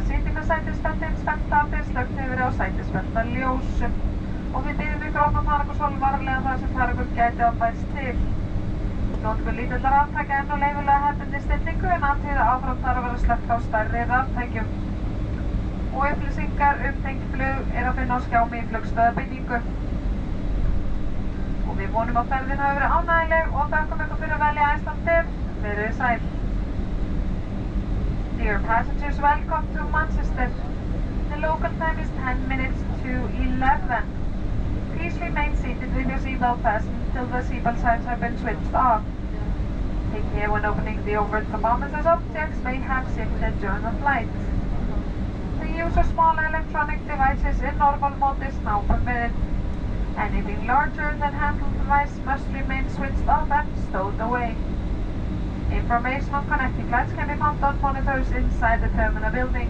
sitja með sætisbeltin spennandi, slökkt hefur á sætisbelta ljósum og við biðjum ykkur að opna faragursól varlega þar sem faragur gæti að bæst til. Notkun lítilla raftækja er nú leyfilega hefðbundin stillingu en athugið að áfram þarf að vera slökkt á stærri raftækjum. Og upplýsingar tengt flug er að finna á skjámi í flugstöðarbyggingu. Og við vonum að ferðin hafi verið ánægileg og þakkum ykkur fyrir að velja Icelandair. Verið sæl. Dear passengers, welcome to Manchester. The local time is 10 minutes to 11. Please remain seated with your seatbelt fastened until the seatbelt signs have been switched off. Take care when opening the overhead compartments as objects may have shifted during the flight. The use of small electronic devices in normal mode is now permitted. Anything larger than handheld device must remain switched off and stowed away. Information on connecting flights can be found on monitors inside the terminal building.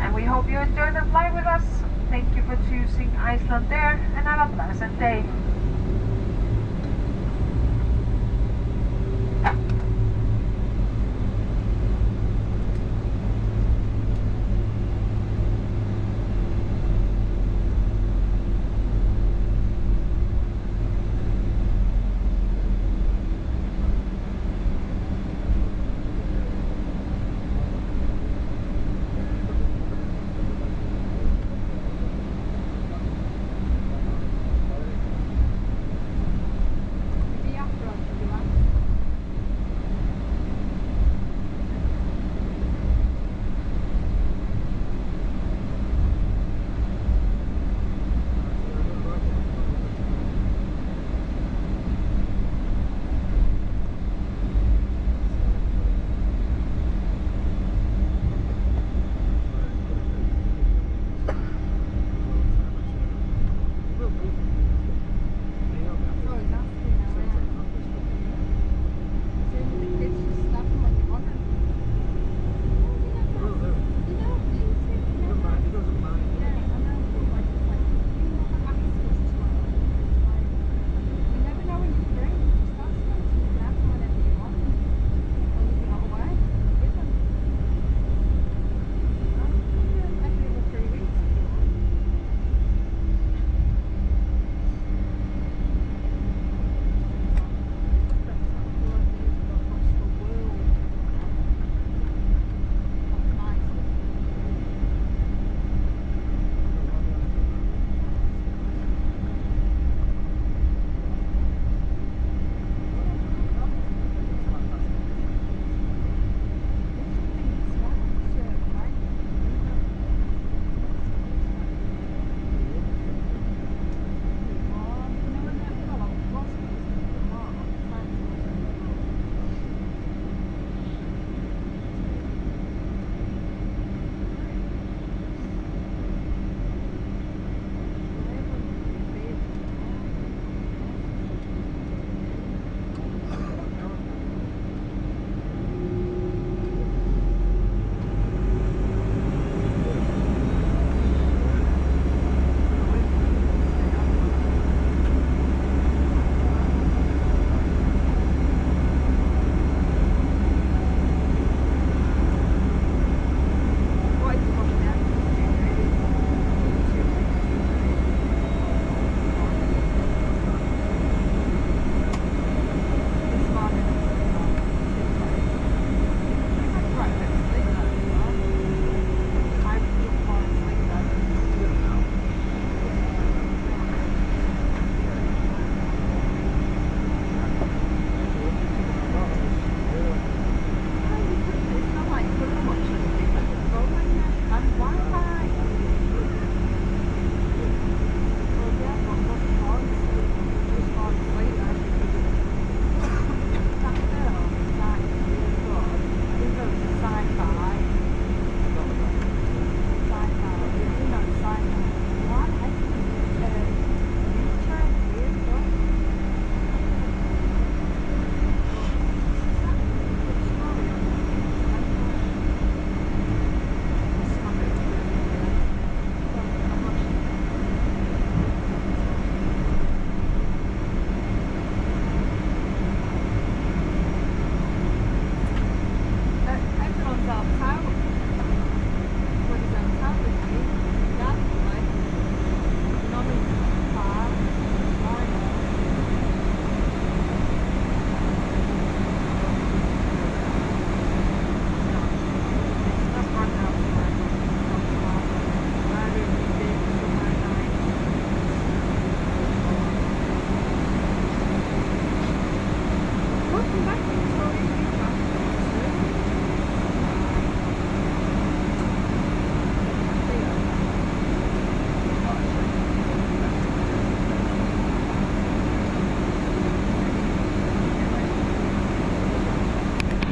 And we hope you enjoy the flight with us. Thank you for choosing Icelandair and have a pleasant day.